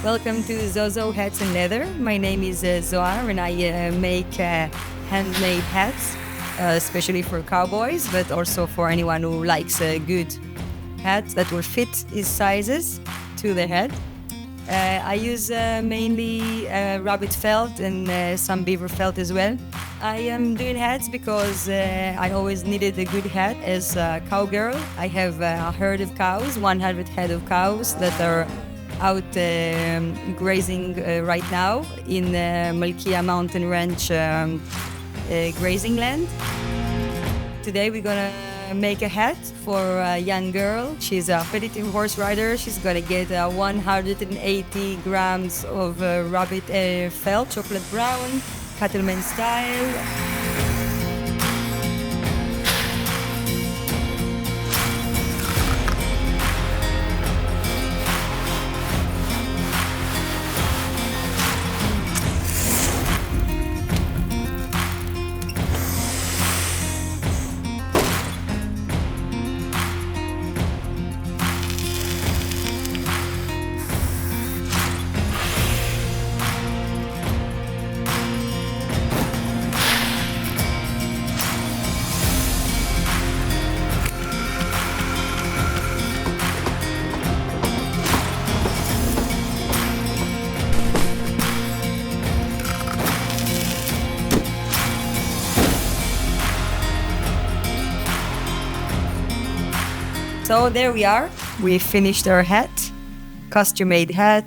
Welcome to Zozo Hats and Leather. My name is Zohar and I make handmade hats, especially for cowboys, but also for anyone who likes a good hat that will fit his sizes to the head. I use mainly rabbit felt and some beaver felt as well. I am doing hats because I always needed a good hat as a cowgirl. I have a herd of cows, 100 head of cows that are out grazing right now in Malkia Mountain Ranch grazing land. Today we're gonna make a hat for a young girl. She's a competitive horse rider. She's gonna get 180 grams of rabbit felt, chocolate brown, cattleman style. So there we are. We finished our hat, custom-made hat.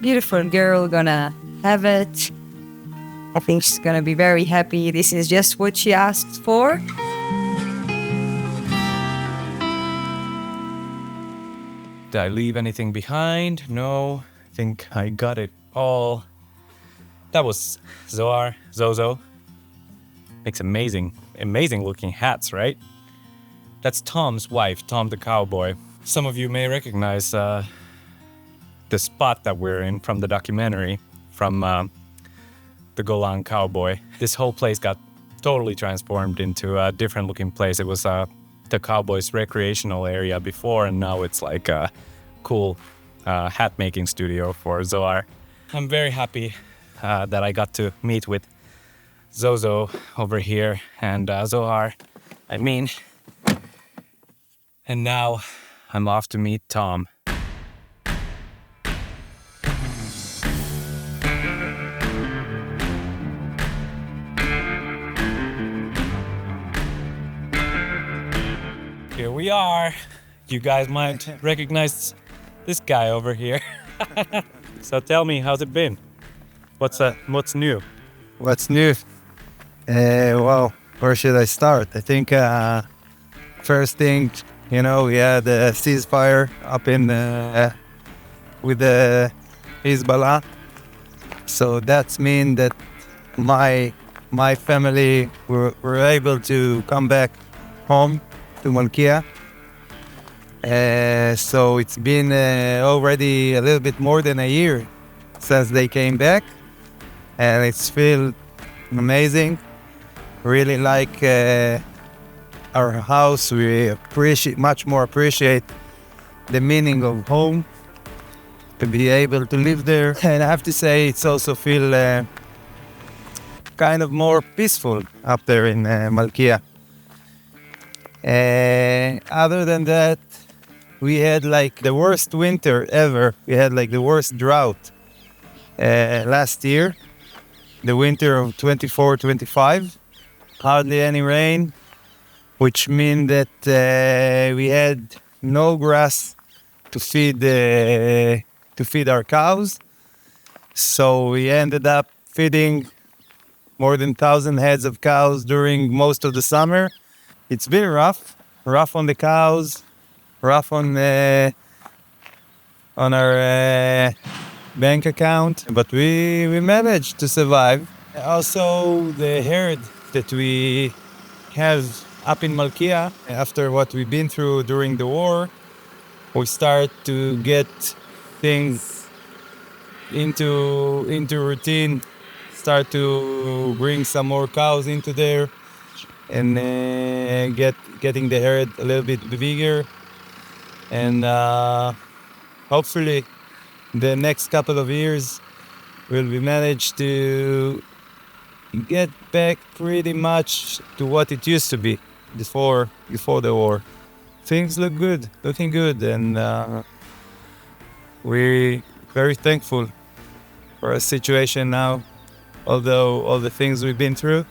Beautiful girl gonna have it. I think she's gonna be very happy. This is just what she asked for. Did I leave anything behind? No, I think I got it all. That was Zozo. Makes amazing looking hats, right? That's Tom's wife, Tom the Cowboy. Some of you may recognize the spot that we're in from the documentary, from the Golan Cowboy. This whole place got totally transformed into a different looking place. It was the Cowboy's recreational area before, and now it's like a cool hat making studio for Zohar. I'm very happy that I got to meet with Zozo over here and Zohar. And now I'm off to meet Tom. Here we are. You guys might recognize this guy over here. So tell me, how's it been? What's new? What's new? Well, where should I start? I think first thing, we had a ceasefire up in with the Hezbollah. So that's mean that my family were able to come back home to Malkia. So it's been already a little bit more than a year since they came back, and it's feel amazing. Really like our house. We much more appreciate the meaning of home, to be able to live there. And I have to say, it's also feel kind of more peaceful up there in Malkia. Other than that, we had like the worst winter ever. We had like the worst drought last year, the winter of 24-25. Hardly any rain, which means that we had no grass to feed our cows. So we ended up feeding more than 1,000 heads of cows during most of the summer. It's been rough on the cows, rough on our bank account, but we managed to survive. Also, the herd that we have up in Malkia, after what we've been through during the war, we start to get things into routine, start to bring some more cows into there, and getting the herd a little bit bigger, and hopefully the next couple of years, will we manage to get back pretty much to what it used to be before the war. Things look good, looking good, and we're very thankful for our situation now, although all the things we've been through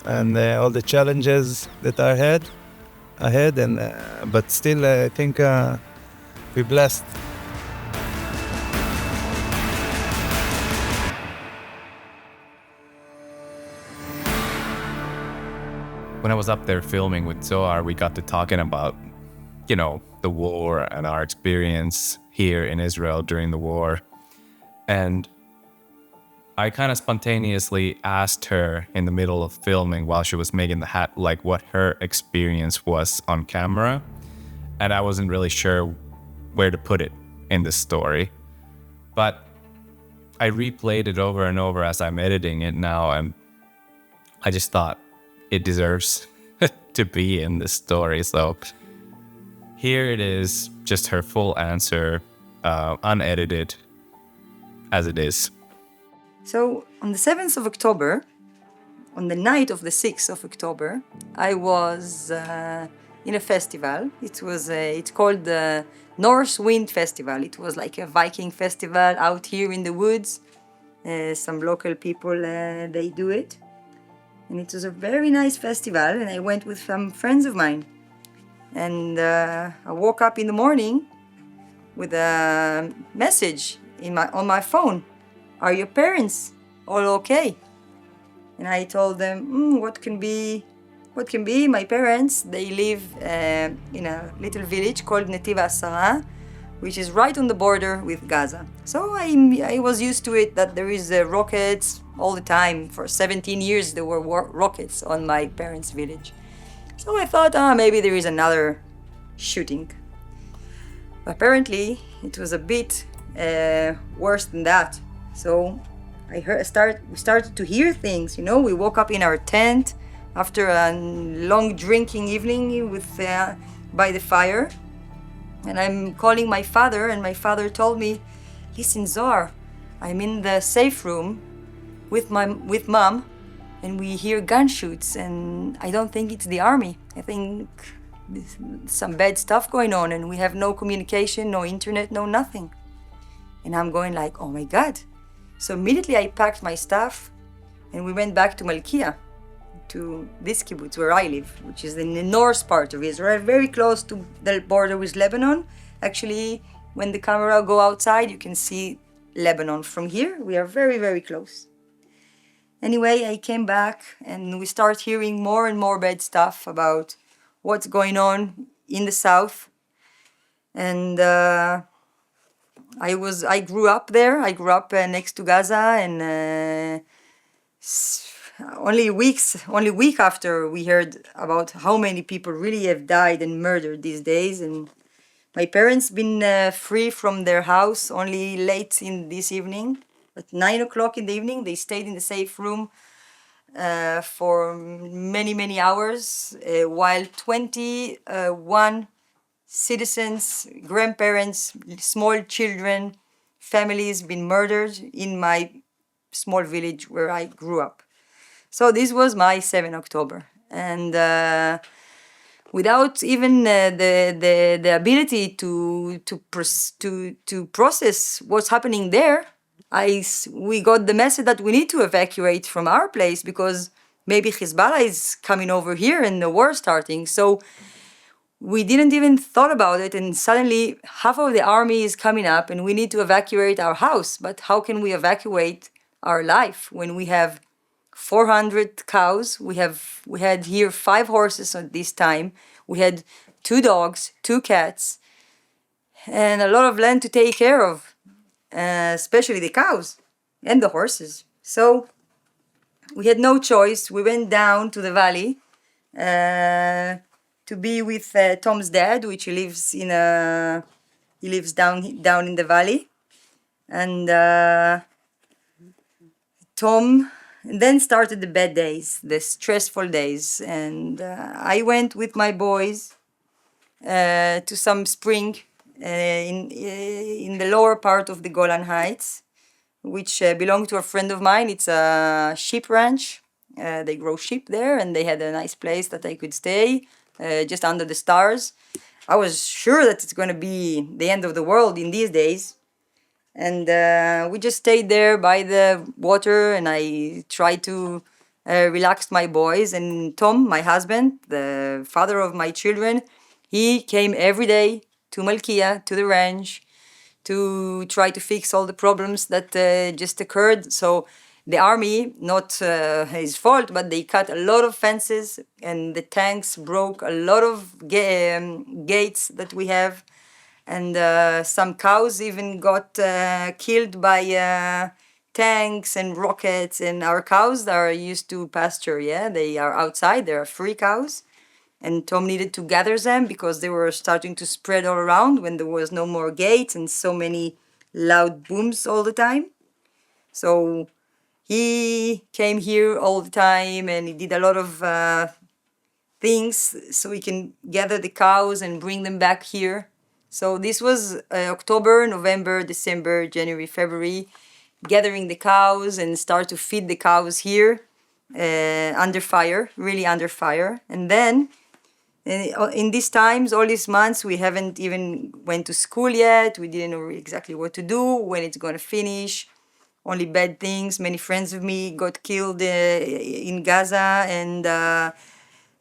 and all the challenges that are ahead, and but still I think we're blessed. When I was up there filming with Zohar, we got to talking about, the war and our experience here in Israel during the war. And I kind of spontaneously asked her in the middle of filming while she was making the hat, like what her experience was on camera. And I wasn't really sure where to put it in the story. But I replayed it over and over as I'm editing it now, and I just thought it deserves to be in this story. So here it is, just her full answer, unedited, as it is. So on the 7th of October, on the night of the 6th of October, I was in a festival. It's called the North Wind Festival. It was like a Viking festival out here in the woods. Some local people, they do it. And it was a very nice festival, and I went with some friends of mine. And I woke up in the morning with a message on my phone. Are your parents all okay? And I told them, what can be? My parents, they live in a little village called Netiv Asara, which is right on the border with Gaza. So I was used to it that there is rockets all the time. For 17 years there were rockets on my parents' village. So I thought, maybe there is another shooting. Apparently it was a bit worse than that. So we started to hear things. We woke up in our tent after a long drinking evening by the fire. And I'm calling my father, and my father told me, listen, Zohar, I'm in the safe room with mom, and we hear gunshots, and I don't think it's the army. I think there's some bad stuff going on, and we have no communication, no internet, no nothing. And I'm going like, oh my God. So immediately I packed my stuff, and we went back to Malkia, to this kibbutz where I live, which is in the north part of Israel, very close to the border with Lebanon. Actually, when the camera go outside, you can see Lebanon from here. We are very, very close. Anyway, I came back, and we start hearing more and more bad stuff about what's going on in the south. And I grew up there. I grew up next to Gaza, and only a week after we heard about how many people really have died and murdered these days. And my parents been free from their house only late in this evening. At 9 o'clock in the evening, they stayed in the safe room for many, many hours, while 21 citizens, grandparents, small children, families been murdered in my small village where I grew up. So this was my 7 October, and without even the ability to process what's happening there, we got the message that we need to evacuate from our place because maybe Hezbollah is coming over here and the war starting. So we didn't even thought about it, and suddenly half of the army is coming up, and we need to evacuate our house. But how can we evacuate our life when we have 400 cows? We had here 5 horses at this time. We had 2 dogs, 2 cats, and a lot of land to take care of, especially the cows and the horses. So we had no choice. We went down to the valley to be with Tom's dad, which he lives down in the valley, and Tom. And then started the bad days, the stressful days. And I went with my boys to some spring in the lower part of the Golan Heights, which belonged to a friend of mine. It's a sheep ranch. They grow sheep there, and they had a nice place that I could stay just under the stars. I was sure that it's going to be the end of the world in these days. And we just stayed there by the water, and I tried to relax my boys. And Tom, my husband, the father of my children, he came every day to Malkia, to the ranch, to try to fix all the problems that just occurred. So the army, not his fault, but they cut a lot of fences, and the tanks broke a lot of gates that we have. And some cows even got killed by tanks and rockets. And our cows are used to pasture, yeah? They are outside, they are free cows. And Tom needed to gather them because they were starting to spread all around when there was no more gates and so many loud booms all the time. So he came here all the time, and he did a lot of things so we can gather the cows and bring them back here. So this was October, November, December, January, February, gathering the cows and start to feed the cows here under fire, really under fire. And then in these times, all these months, we haven't even went to school yet. We didn't know exactly what to do, when it's going to finish. Only bad things. Many friends of me got killed in Gaza, and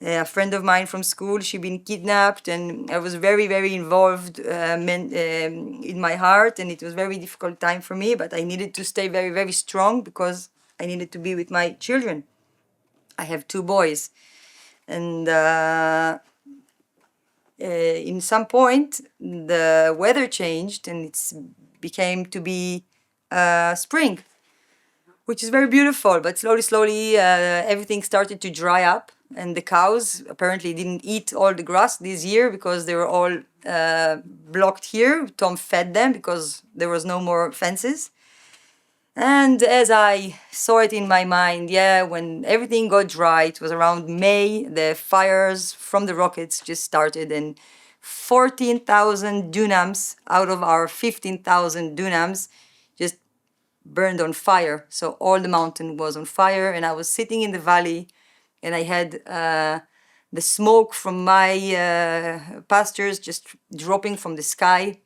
a friend of mine from school, she been kidnapped, and I was very, very involved in my heart, and it was very difficult time for me, but I needed to stay very, very strong because I needed to be with my children. I have 2 boys, and in some point, the weather changed, and it's became to be spring, which is very beautiful, but slowly, everything started to dry up. And the cows apparently didn't eat all the grass this year because they were all blocked here. Tom fed them because there was no more fences. And as I saw it in my mind, yeah, when everything got dry, it was around May, the fires from the rockets just started, and 14,000 dunams out of our 15,000 dunams just burned on fire. So all the mountain was on fire, and I was sitting in the valley, and I had the smoke from my pastures just dropping from the sky.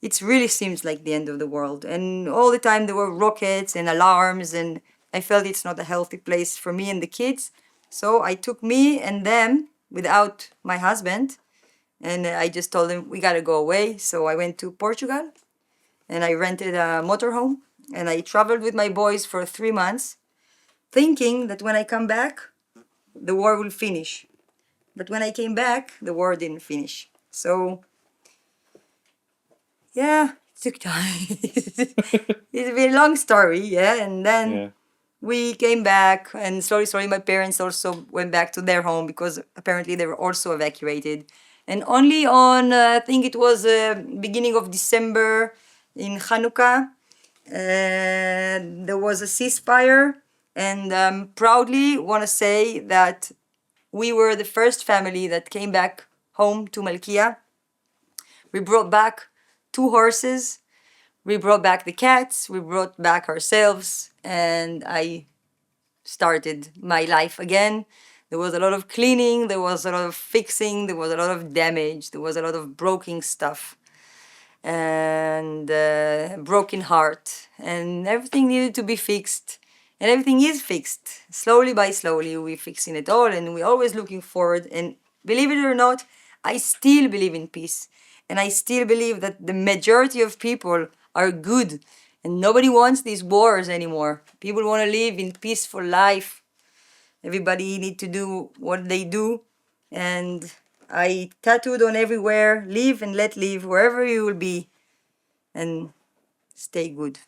It really seems like the end of the world. And all the time there were rockets and alarms, and I felt it's not a healthy place for me and the kids. So I took me and them without my husband, and I just told them we gotta go away. So I went to Portugal, and I rented a motorhome, and I traveled with my boys for 3 months, thinking that when I come back, the war will finish. But when I came back, the war didn't finish. So, yeah, it took time. It's a very long story, yeah. And then we came back, and slowly, my parents also went back to their home because apparently they were also evacuated. And only on, I think it was beginning of December in Hanukkah, there was a ceasefire. And proudly want to say that we were the first family that came back home to Malkia. We brought back 2 horses. We brought back the cats. We brought back ourselves. And I started my life again. There was a lot of cleaning. There was a lot of fixing. There was a lot of damage. There was a lot of broken stuff. And broken heart. And everything needed to be fixed. And everything is fixed. Slowly by slowly, we're fixing it all, and we're always looking forward. And believe it or not, I still believe in peace. And I still believe that the majority of people are good. And nobody wants these wars anymore. People want to live in peaceful life. Everybody need to do what they do. And I tattooed on everywhere, live and let live, wherever you will be. And stay good.